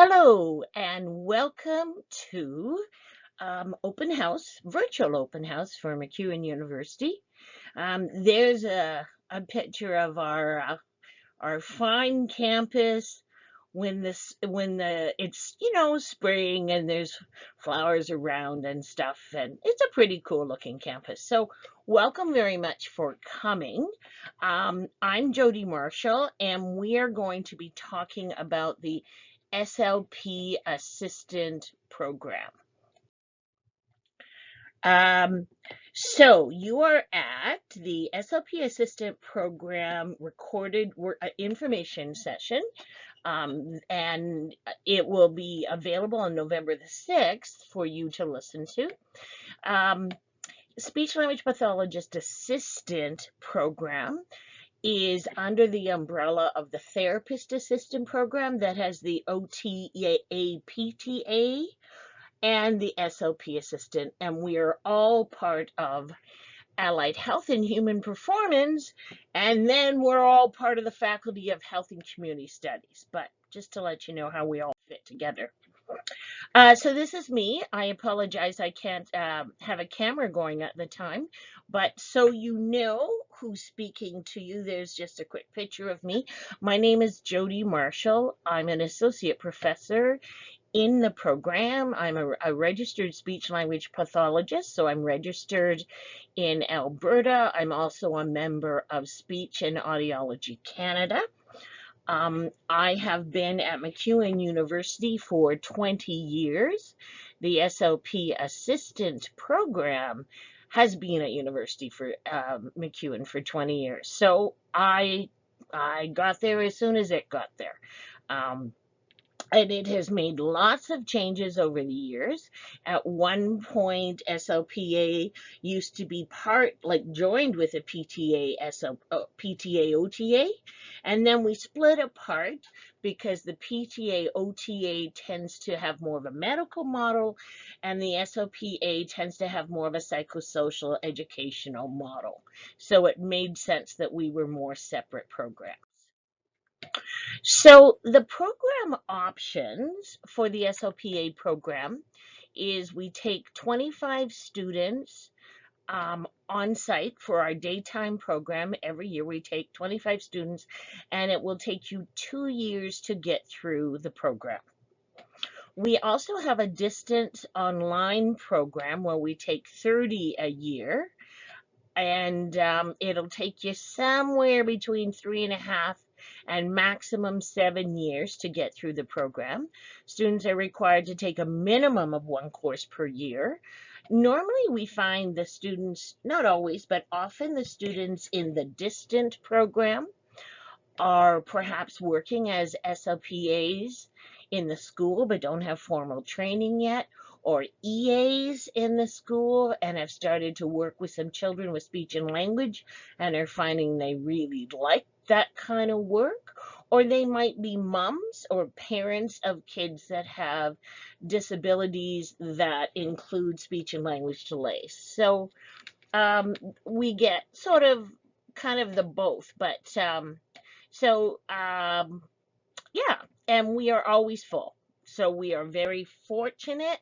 Hello and welcome to virtual open house for MacEwan University. There's a picture of our fine campus when it's spring and there's flowers around and stuff, and it's a pretty cool looking campus. So welcome very much for coming. I'm Jody Marshall, and we are going to be talking about the SLP Assistant Program. Um, so you are at the SLP Assistant Program recorded information session, and it will be available on November the 6th for you to listen to. Speech-Language Pathologist Assistant Program is under the umbrella of the Therapist Assistant Program that has the OTA, PTA, and the SLP Assistant, and we are all part of Allied Health and Human Performance, and then we're all part of the Faculty of Health and Community Studies, but just to let you know how we all fit together. So this is me. I apologize I can't have a camera going at the time, but so you know who's speaking to you, there's just a quick picture of me. My name is Jody Marshall. I'm an associate professor in the program. I'm a registered speech-language pathologist, so I'm registered in Alberta. I'm also a member of Speech and Audiology Canada. I have been at MacEwan University for 20 years. The SLP Assistant Program has been at University for MacEwan for 20 years. So I got there as soon as it got there. And it has made lots of changes over the years. At one point, SLPA used to be joined with a PTA OTA, and then we split apart because the PTA OTA tends to have more of a medical model, and the SLPA tends to have more of a psychosocial educational model. So it made sense that we were more separate programs. So the program options for the SLPA program is we take 25 students on site for our daytime program. Every year we take 25 students, and it will take you 2 years to get through the program. We also have a distance online program where we take 30 a year, and it'll take you somewhere between 3.5 and maximum 7 years to get through the program. Students are required to take a minimum of 1 course per year. Normally we find the students, not always, but often the students in the distant program are perhaps working as SLPAs in the school but don't have formal training yet, or EAs in the school and have started to work with some children with speech and language and are finding they really like that kind of work, or they might be moms or parents of kids that have disabilities that include speech and language delays. So we get sort of kind of the both, but yeah, and we are always full. So we are very fortunate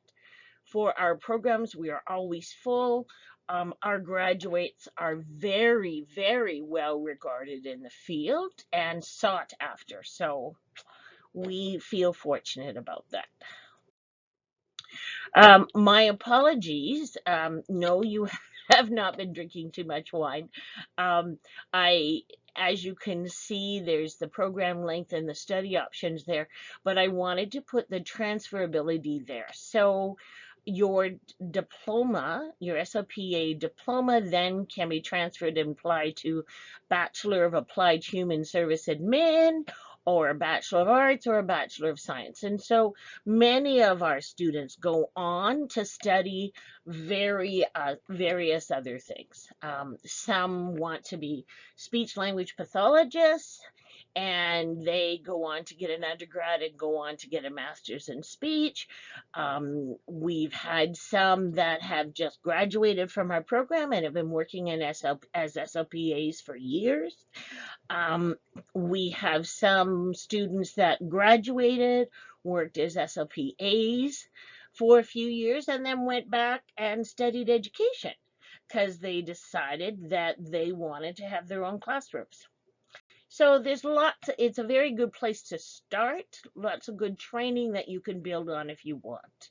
for our programs. We are always full. Our graduates are very, very well regarded in the field and sought after. So we feel fortunate about that. My apologies. No, you have not been drinking too much wine. Um, as you can see, there's the program length and the study options there, but I wanted to put the transferability there. So your diploma, your SLPA diploma, then can be transferred and applied to Bachelor of Applied Human Service Admin, or a Bachelor of Arts, or a Bachelor of Science. And so many of our students go on to study various other things. Some want to be speech-language pathologists, and they go on to get an undergrad and go on to get a master's in speech. We've had some that have just graduated from our program and have been working in as SLPAs for years. We have some students that graduated, worked as SLPAs for a few years, and then went back and studied education because they decided that they wanted to have their own classrooms. So there's lots, it's a very good place to start, lots of good training that you can build on if you want.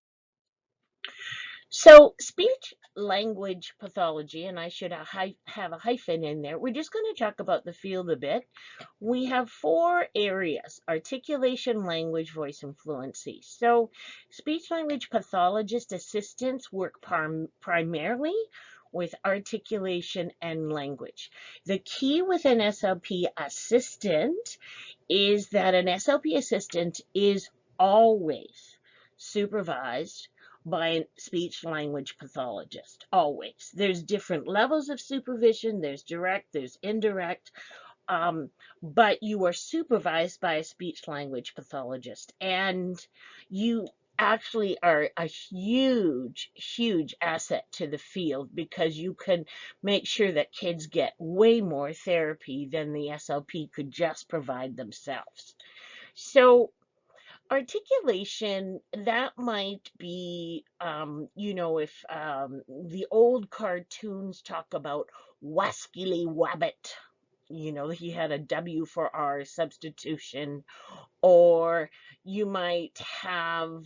So speech language pathology, and I should have a hyphen in there. We're just going to talk about the field a bit. We have 4 areas: articulation, language, voice, and fluency. So speech language pathologist assistants work primarily with articulation and language. The key with an SLP assistant is that an SLP assistant is always supervised by a speech language pathologist, always. There's different levels of supervision. There's direct, there's indirect, but you are supervised by a speech language pathologist, and you actually are a huge, huge asset to the field because you can make sure that kids get way more therapy than the SLP could just provide themselves. So articulation, that might be, if the old cartoons talk about Wascally Wabbit, he had a W for R substitution, or you might have,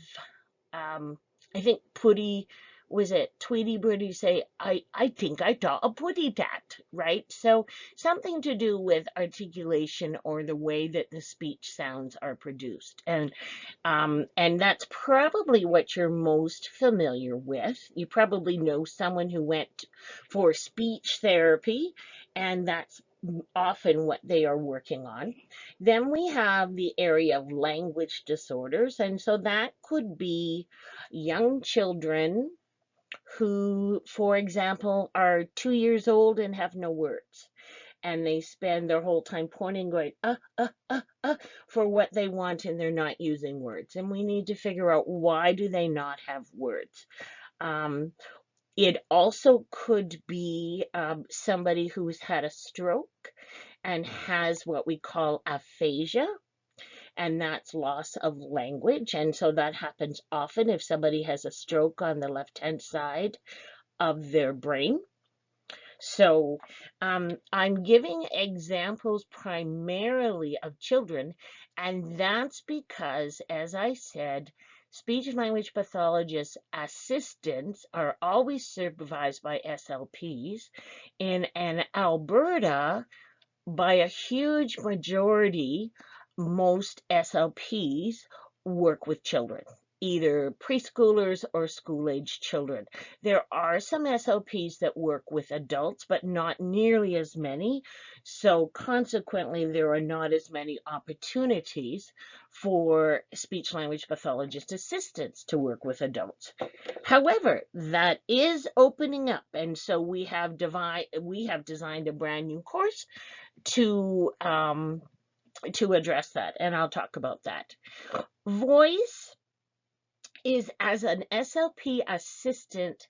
I think Putty, was it Tweety Birdie say, I think I taught a putty tat, right? So something to do with articulation or the way that the speech sounds are produced. And that's probably what you're most familiar with. You probably know someone who went for speech therapy, and that's often what they are working on. Then we have the area of language disorders, and so that could be young children who, for example, are 2 years old and have no words. And they spend their whole time pointing, going, for what they want, and they're not using words. And we need to figure out, why do they not have words? It also could be somebody who's had a stroke and has what we call aphasia, and that's loss of language. And so that happens often if somebody has a stroke on the left-hand side of their brain. So I'm giving examples primarily of children, and that's because, as I said, speech and language pathologist assistants are always supervised by SLPs. In Alberta, by a huge majority, most SLPs work with children, either preschoolers or school-age children. There are some SLPs that work with adults, but not nearly as many. So consequently, there are not as many opportunities for speech-language pathologist assistants to work with adults. However, that is opening up, and so we have designed a brand new course to address that, and I'll talk about that. Voice is, as an SLP assistant,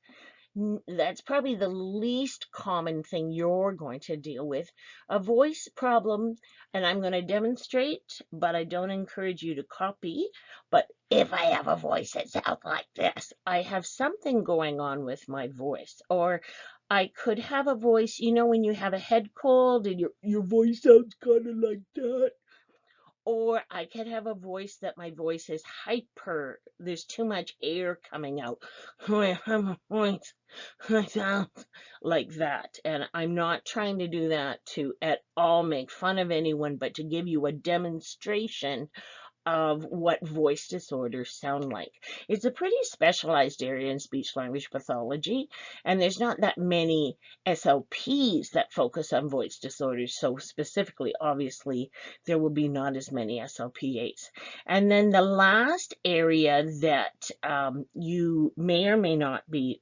that's probably the least common thing you're going to deal with. A voice problem, and I'm going to demonstrate, but I don't encourage you to copy. But if I have a voice that sounds like this, I have something going on with my voice. Or I could have a voice, when you have a head cold and your voice sounds kind of like that. Or I could have a voice that my voice is hyper. There's too much air coming out. I have a voice that sounds like that. And I'm not trying to do that to at all make fun of anyone, but to give you a demonstration of what voice disorders sound like. It's a pretty specialized area in speech language pathology, and there's not that many SLPs that focus on voice disorders so specifically. Obviously, there will be not as many SLPAs. And then the last area that you may or may not be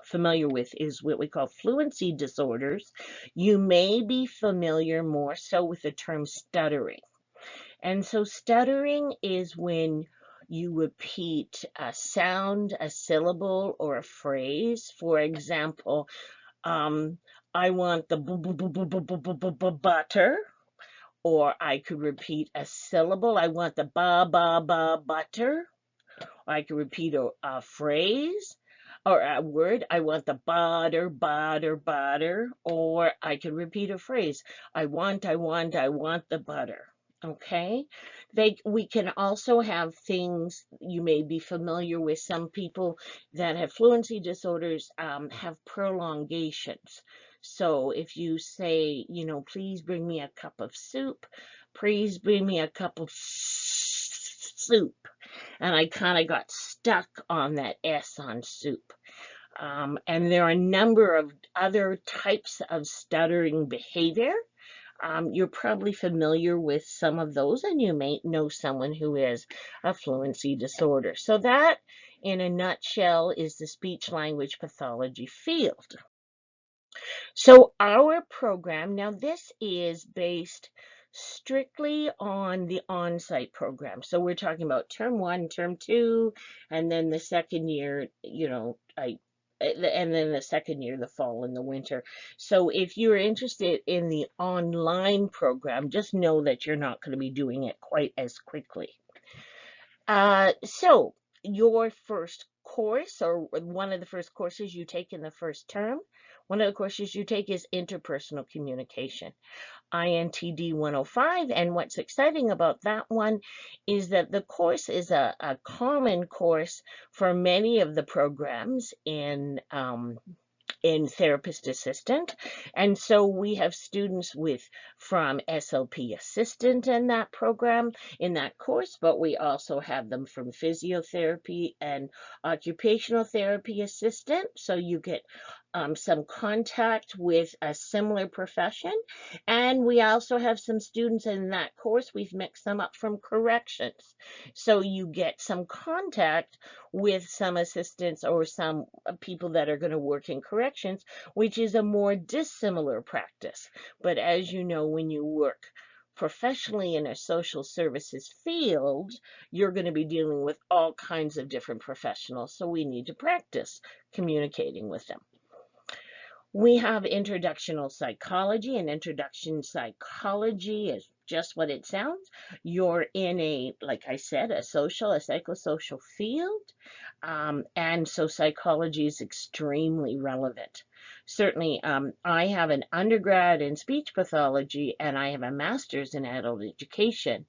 familiar with is what we call fluency disorders. You may be familiar more so with the term stuttering. And so stuttering is when you repeat a sound, a syllable, or a phrase. For example, I want the butter, or I could repeat a syllable. I want the butter. I could repeat a phrase or a word. I want the butter, or I could repeat a phrase. I want the butter. Okay. We can also have things you may be familiar with. Some people that have fluency disorders have prolongations. So if you say, please bring me a cup of soup, please bring me a cup of soup, and I kind of got stuck on that S on soup. And there are a number of other types of stuttering behavior. You're probably familiar with some of those, and you may know someone who has a fluency disorder. So that, in a nutshell, is the speech-language pathology field. So our program, now this is based strictly on the on-site program. So we're talking about term 1, term 2, and then the second year, and then the second year, the fall and the winter. So if you're interested in the online program, just know that you're not going to be doing it quite as quickly. So your first course, or one of the first courses you take in the first term, one of the courses you take is interpersonal communication, INTD 105. And what's exciting about that one is that the course is a common course for many of the programs in therapist assistant. And so we have students from SLP assistant in that program, in that course, but we also have them from physiotherapy and occupational therapy assistant. So you get some contact with a similar profession. And we also have some students in that course, we've mixed them up, from corrections. So you get some contact with some assistants or some people that are going to work in corrections, which is a more dissimilar practice. But as you know, when you work professionally in a social services field, you're going to be dealing with all kinds of different professionals. So we need to practice communicating with them. We have introductional psychology, and introduction psychology is just what it sounds. You're in like I said, a psychosocial field. And so psychology is extremely relevant. Certainly, I have an undergrad in speech pathology, and I have a master's in adult education.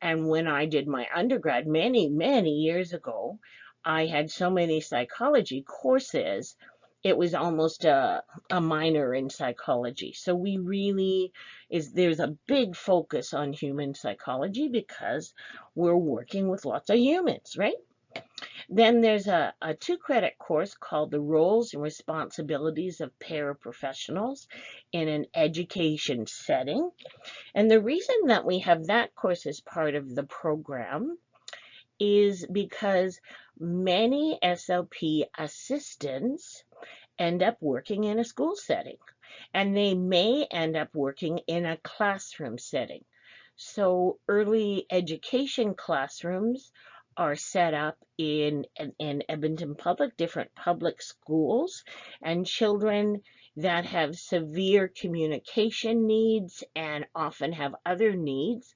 And when I did my undergrad many, many years ago, I had so many psychology courses. It was almost a minor in psychology. So there's a big focus on human psychology because we're working with lots of humans, right? Then there's a 2-credit course called The Roles and Responsibilities of Paraprofessionals in an Education Setting. And the reason that we have that course as part of the program is because many SLP assistants end up working in a school setting, and they may end up working in a classroom setting. So early education classrooms are set up in Edmonton different public schools, and children that have severe communication needs and often have other needs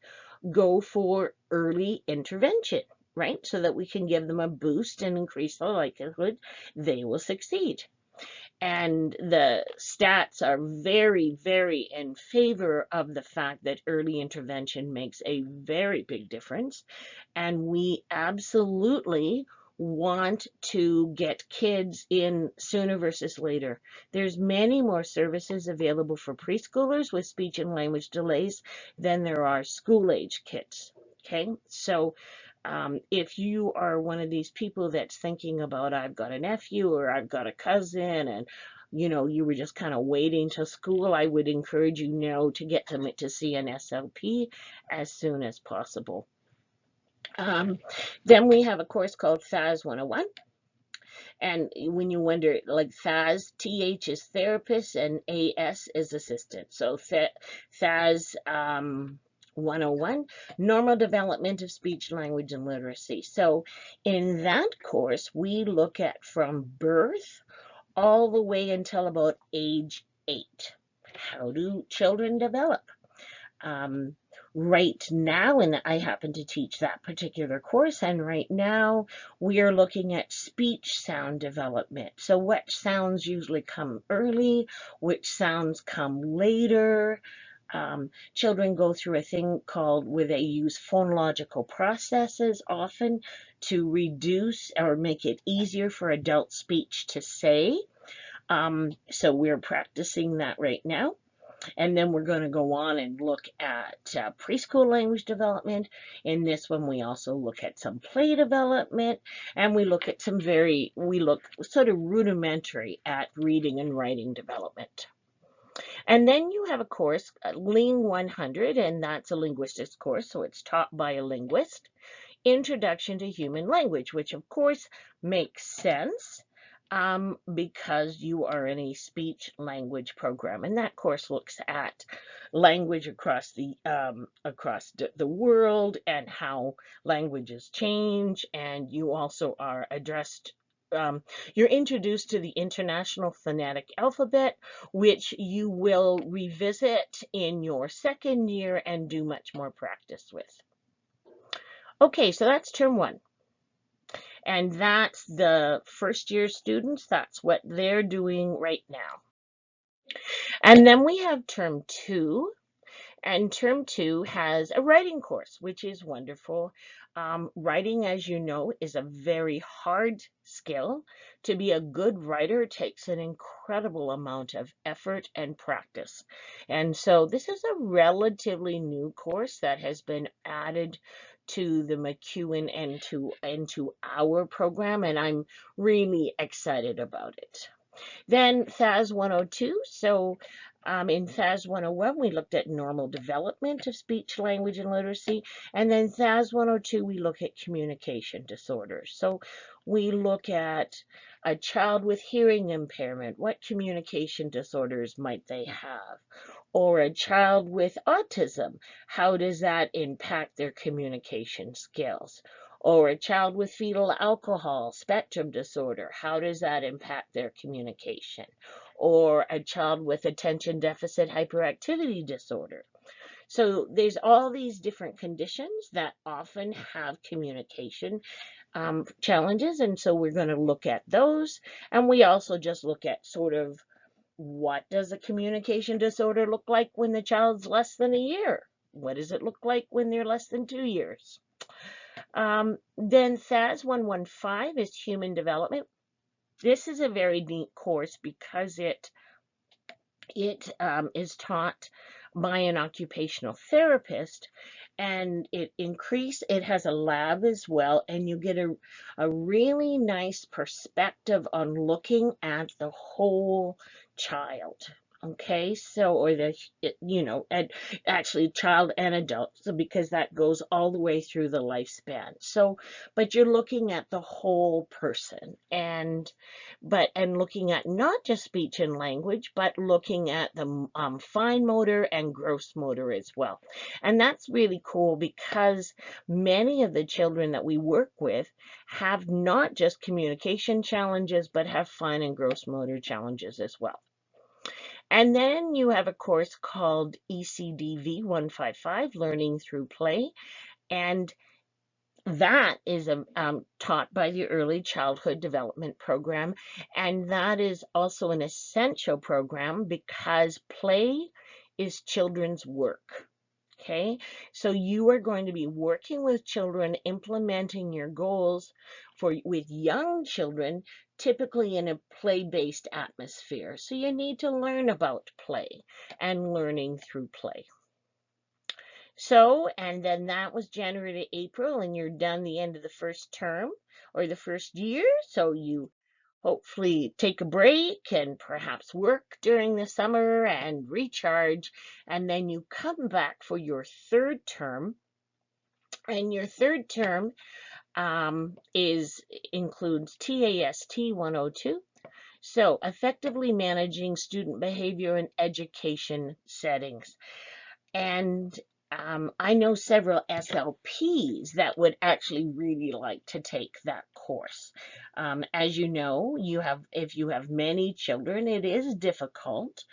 go for early intervention, right? So that we can give them a boost and increase the likelihood they will succeed. And the stats are very, very in favor of the fact that early intervention makes a very big difference. And we absolutely want to get kids in sooner versus later. There's many more services available for preschoolers with speech and language delays than there are school-age kids. Okay, so if you are one of these people that's thinking about, I've got a nephew or I've got a cousin, and you were just kind of waiting till school, I would encourage you now to get them to see an SLP as soon as possible. Then we have a course called THAS 101. And when you wonder, like THAS, TH is therapist and AS is assistant. So THAS 101, Normal Development of Speech, Language, and Literacy. So in that course, we look at from birth all the way until about age 8. How do children develop? Right now, and I happen to teach that particular course, and right now we are looking at speech sound development. So which sounds usually come early, which sounds come later. Children go through a thing called where they use phonological processes often to reduce or make it easier for adult speech to say. So we're practicing that right now. And then we're going to go on and look at preschool language development. In this one, we also look at some play development, and we look at we look sort of rudimentary at reading and writing development. And then you have a course, Ling 100, and that's a linguistics course, so it's taught by a linguist. Introduction to Human Language, which of course makes sense because you are in a speech language program, and that course looks at language across the world and how languages change, and you also are you're introduced to the International Phonetic Alphabet, which you will revisit in your second year and do much more practice with. Okay, so that's term 1. And that's the first year students. That's what they're doing right now. And then we have term 2. And term 2 has a writing course, which is wonderful. Writing, as you know, is a very hard skill. To be a good writer takes an incredible amount of effort and practice. And so this is a relatively new course that has been added to the MacEwan and into our program, and I'm really excited about it. Then THAS 102. So in THAS 101, we looked at normal development of speech, language, and literacy. And then THAS 102, we look at communication disorders. So we look at a child with hearing impairment. What communication disorders might they have? Or a child with autism. How does that impact their communication skills? Or a child with fetal alcohol spectrum disorder, how does that impact their communication? Or a child with attention deficit hyperactivity disorder. So there's all these different conditions that often have communication challenges, and so we're going to look at those. And we also just look at sort of what does a communication disorder look like when the child's less than a year? What does it look like when they're less than 2 years? Then THAS 115 is human development. This is a very neat course because it is taught by an occupational therapist, and it has a lab as well, and you get a really nice perspective on looking at the whole child. Okay, so, or actually child and adult, so because that goes all the way through the lifespan. So, but you're looking at the whole person, and looking at not just speech and language, but looking at the fine motor and gross motor as well. And that's really cool because many of the children that we work with have not just communication challenges, but have fine and gross motor challenges as well. And then you have a course called ECDV 155, Learning Through Play, and that is taught by the Early Childhood Development Program, and that is also an essential program because play is children's work. Okay, so you are going to be working with children, implementing your goals with young children, typically in a play-based atmosphere. So you need to learn about play and learning through play. So, and then that was January to April, and you're done the end of the first term or the first year. So you hopefully take a break and perhaps work during the summer and recharge, and then you come back for your third term. And your third term includes TAST 102. So effectively managing student behavior in education settings. And I know several SLPs that would actually really like to take that course. As you know, if you have many children, it is difficult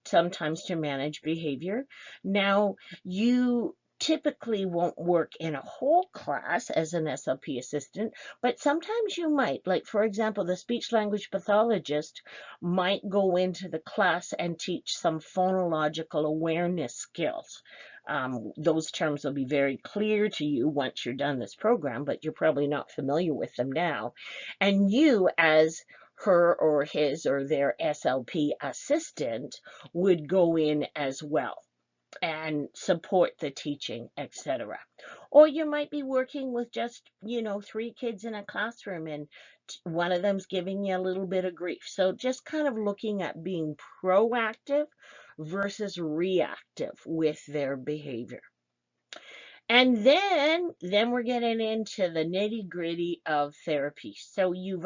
sometimes to manage behavior. Now, you typically won't work in a whole class as an SLP assistant, but sometimes you might. Like, for example, the speech-language pathologist might go into the class and teach some phonological awareness skills. Those terms will be very clear to you once you're done this program, but you're probably not familiar with them now. And you, as her or his or their SLP assistant, would go in as well and support the teaching, etc. Or you might be working with just, 3 kids in a classroom and one of them's giving you a little bit of grief. So just kind of looking at being proactive versus reactive with their behavior. And then we're getting into the nitty-gritty of therapy. So you've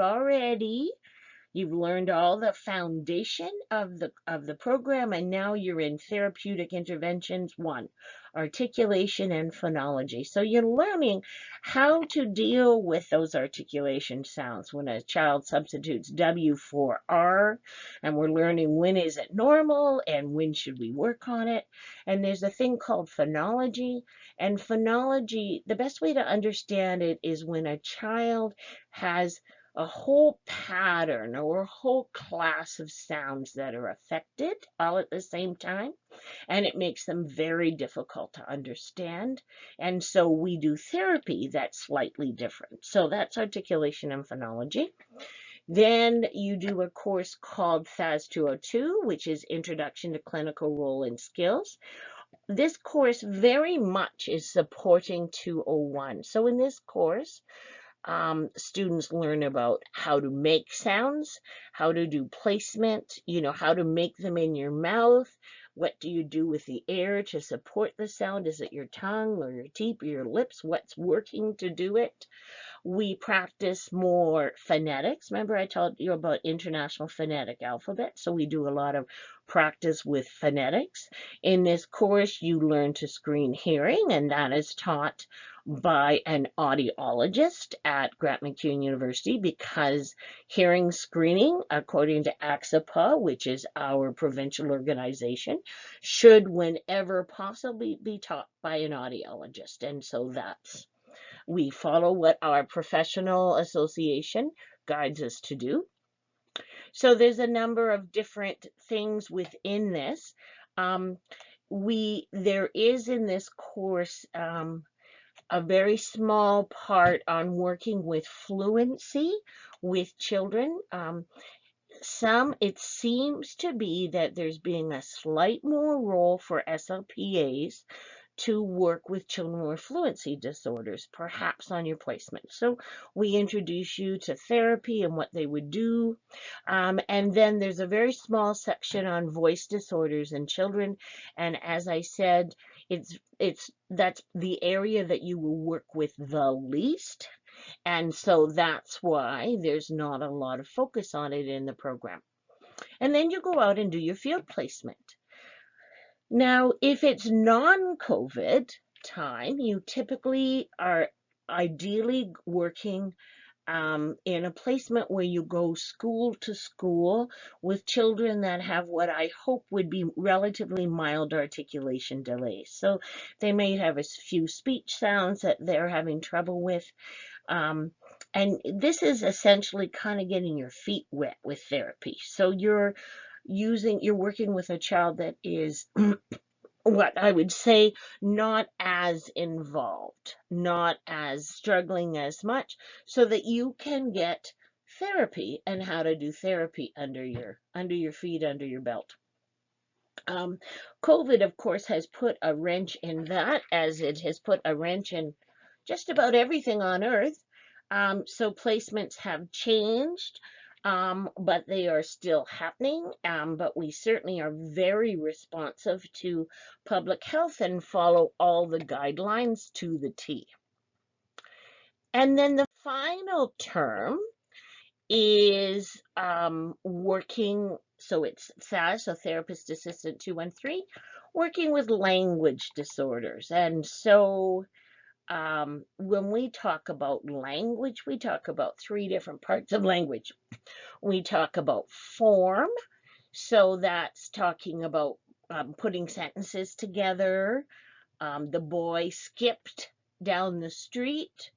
learned all the foundation of the program, and now you're in therapeutic interventions 1, articulation and phonology. So you're learning how to deal with those articulation sounds when a child substitutes W for R, and we're learning when is it normal and when should we work on it. And there's a thing called phonology, and phonology, the best way to understand it is when a child has a whole pattern or a whole class of sounds that are affected all at the same time, and it makes them very difficult to understand. And so we do therapy that's slightly different. So that's articulation and phonology. Then you do a course called FAS 202, which is Introduction to Clinical Role and Skills. This course very much is supporting 201. So in this course, students learn about how to make sounds, how to do placement, how to make them in your mouth. What do you do with the air to support the sound? Is it your tongue or your teeth or your lips? What's working to do it? We practice more phonetics. Remember I told you about International Phonetic Alphabet? So we do a lot of practice with phonetics. In this course, you learn to screen hearing, and that is taught by an audiologist at MacEwan University, because hearing screening, according to AXAPA, which is our provincial organization, should whenever possibly be taught by an audiologist. And so we follow what our professional association guides us to do. So there's a number of different things within this. There is in this course a very small part on working with fluency with children. It seems to be that there's being a slight more role for SLPAs to work with children with fluency disorders, perhaps on your placement. So we introduce you to therapy and what they would do. And then there's a very small section on voice disorders in children. And as I said, that's the area that you will work with the least. And so that's why there's not a lot of focus on it in the program. And then you go out and do your field placement. Now, if it's non-COVID time, you typically are ideally working in a placement where you go school to school with children that have what I hope would be relatively mild articulation delays. So they may have a few speech sounds that they're having trouble with. And this is essentially kind of getting your feet wet with therapy. So you're working with a child that is what I would say not as involved, not as struggling as much, so that you can get therapy and how to do therapy under your feet, under your belt. COVID, of course, has put a wrench in that, as it has put a wrench in just about everything on earth. So placements have changed, but they are still happening. But we certainly are very responsive to public health and follow all the guidelines to the T. And then the final term is working, so it's FAS, so Therapist Assistant 213, working with language disorders. And so when we talk about language, we talk about three different parts of language. We talk about form, so that's talking about putting sentences together. The boy skipped down the street.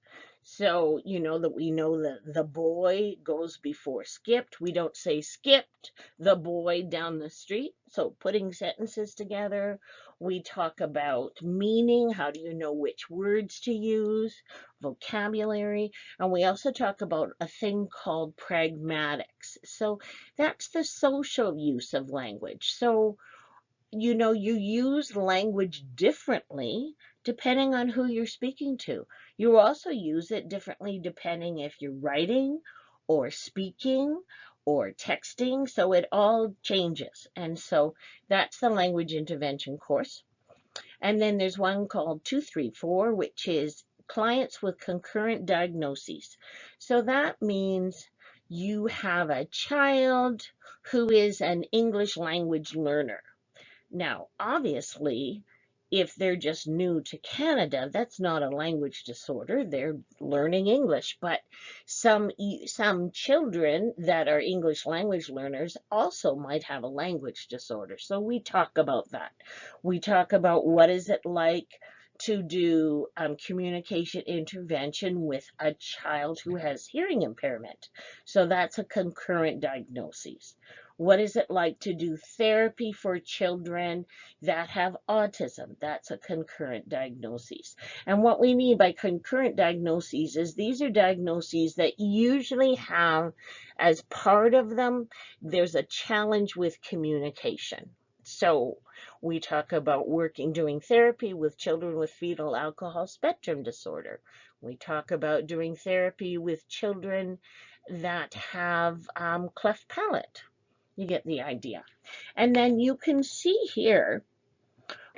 So, you know that we know that the boy goes before skipped. We don't say skipped the boy down the street. So, putting sentences together. We talk about meaning. How do you know which words to use? Vocabulary. And we also talk about a thing called pragmatics. So, that's the social use of language. So, you know, you use language differently depending on who you're speaking to. You also use it differently depending if you're writing or speaking or texting. So it all changes. And so that's the language intervention course. And then there's one called 234, which is clients with concurrent diagnoses. So that means you have a child who is an English language learner. Now, obviously, if they're just new to Canada, that's not a language disorder. They're learning English. But some children that are English language learners also might have a language disorder. So we talk about that. We talk about what is it like to do communication intervention with a child who has hearing impairment. So that's a concurrent diagnosis. What is it like to do therapy for children that have autism? That's a concurrent diagnosis. And what we mean by concurrent diagnoses is these are diagnoses that usually have, as part of them, there's a challenge with communication. So we talk about doing therapy with children with fetal alcohol spectrum disorder. We talk about doing therapy with children that have cleft palate. You get the idea. And then you can see here,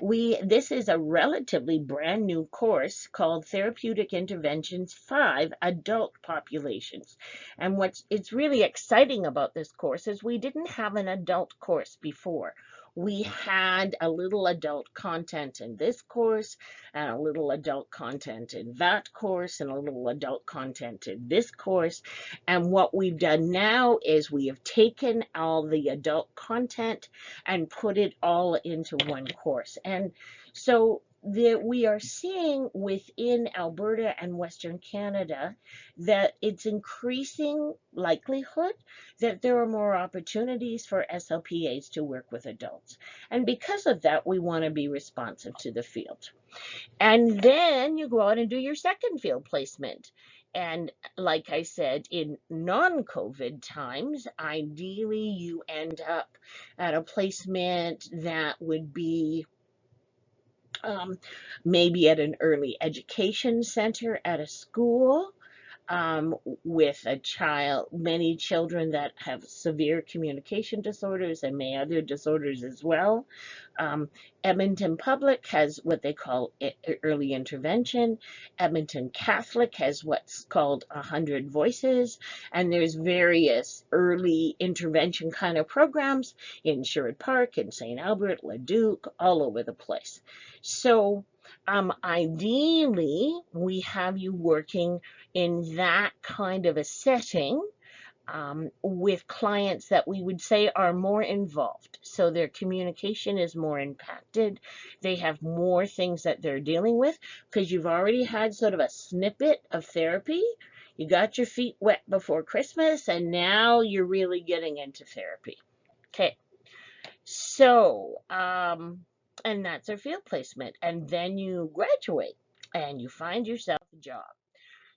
this is a relatively brand new course called Therapeutic Interventions 5 Adult Populations. And it's really exciting about this course is we didn't have an adult course before. We had a little adult content in this course, and a little adult content in that course, and a little adult content in this course. And what we've done now is we have taken all the adult content and put it all into one course. And so we are seeing within Alberta and Western Canada that it's increasing likelihood that there are more opportunities for SLPAs to work with adults. And because of that, we want to be responsive to the field. And then you go out and do your second field placement. And like I said, in non-COVID times, ideally you end up at a placement that would be maybe at an early education center at a school, with many children that have severe communication disorders and may other disorders as well. Edmonton Public has what they call early intervention. Edmonton Catholic has what's called 100 Voices, and there's various early intervention kind of programs in Sherwood Park, in St. Albert, Leduc, all over the place. So ideally, we have you working in that kind of a setting with clients that we would say are more involved. So their communication is more impacted. They have more things that they're dealing with because you've already had sort of a snippet of therapy. You got your feet wet before Christmas, and now you're really getting into therapy. Okay. So, and that's our field placement. And then you graduate and you find yourself a job.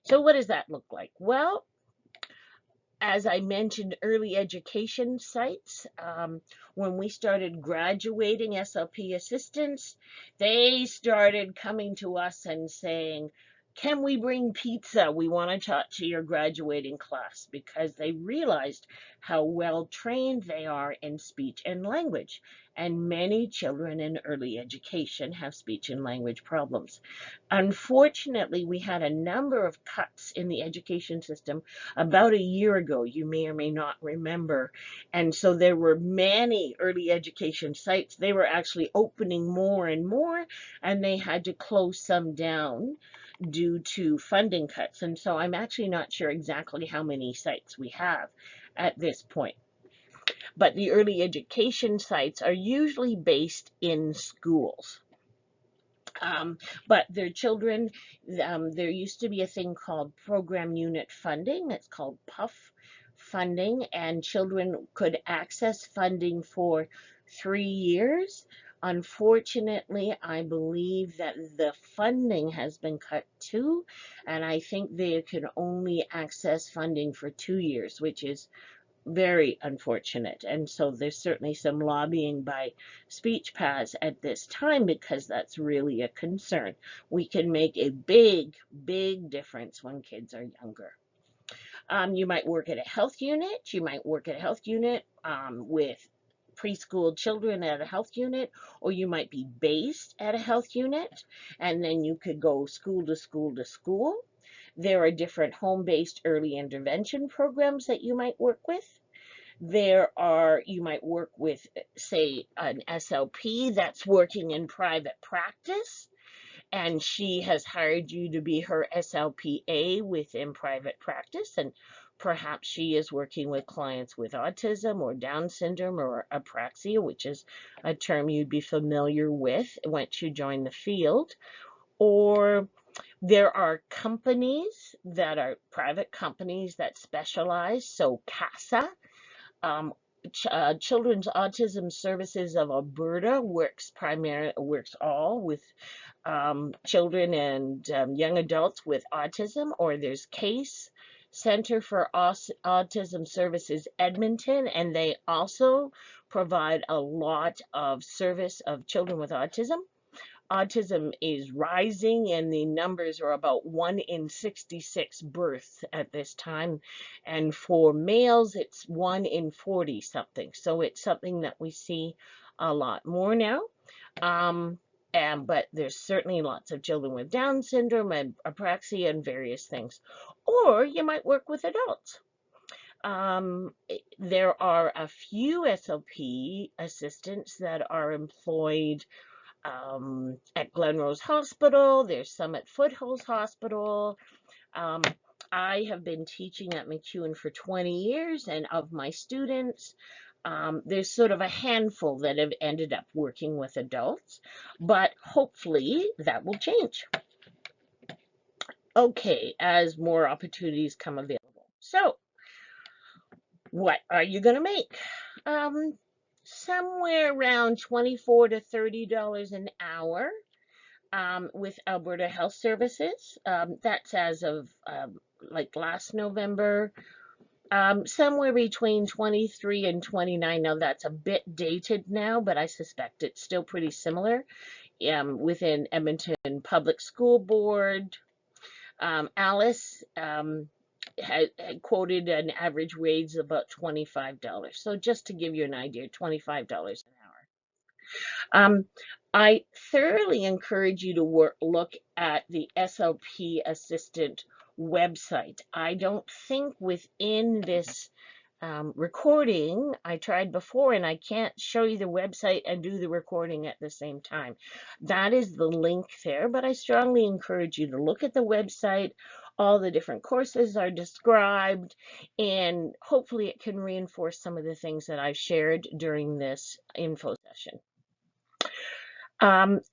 So what does that look like? Well, as I mentioned, early education sites, when we started graduating SLP assistants, they started coming to us and saying, Can we bring pizza? We want to talk to your graduating class, because they realized how well trained they are in speech and language. And many children in early education have speech and language problems. Unfortunately, we had a number of cuts in the education system about a year ago. You may or may not remember. And so there were many early education sites. They were actually opening more and more, and they had to close some down due to funding cuts. And so I'm actually not sure exactly how many sites we have at this point. But the early education sites are usually based in schools. But their children, there used to be a thing called program unit funding. It's called PUF funding, and children could access funding for 3 years. Unfortunately, I believe that the funding has been cut too, and I think they can only access funding for 2 years, which is very unfortunate. And so there's certainly some lobbying by speech paths at this time, because that's really a concern. We can make a big, big difference when kids are younger. You might work at a health unit. You might work at a health unit with preschool children at a health unit, or you might be based at a health unit, and then you could go school to school to school. There are different home-based early intervention programs that you might work with. You might work with, say, an SLP that's working in private practice, and she has hired you to be her SLPA within private practice, and perhaps she is working with clients with autism or Down syndrome or apraxia, which is a term you'd be familiar with once you join the field. Or there are companies that are private companies that specialize, so CASA, Children's Autism Services of Alberta works all with children and young adults with autism. Or there's CASE, Center for Autism Services Edmonton, and they also provide a lot of service of children with autism. Autism is rising, and the numbers are about 1 in 66 births at this time. And for males, it's 1 in 40 something. So it's something that we see a lot more now. But there's certainly lots of children with Down syndrome and apraxia and various things. Or you might work with adults. There are a few SLP assistants that are employed at Glenrose Hospital. There's some at Foothills Hospital. I have been teaching at MacEwan for 20 years, and of my students, there's sort of a handful that have ended up working with adults, but hopefully that will change. Okay, as more opportunities come available. So, what are you going to make? Somewhere around $24 to $30 an hour. With Alberta Health Services. That's as of like last November. Somewhere between 23 and 29. Now that's a bit dated now, but I suspect it's still pretty similar. Within Edmonton Public School Board, Alice had quoted an average wage of about $25. So just to give you an idea, $25 an hour. I thoroughly encourage you to look at the SLP Assistant website. I don't think within this recording, I tried before and I can't show you the website and do the recording at the same time. That is the link there, but I strongly encourage you to look at the website. All the different courses are described, and hopefully it can reinforce some of the things that I've shared during this info session.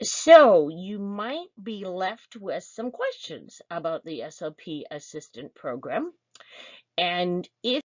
So you might be left with some questions about the SLP Assistant Program. And if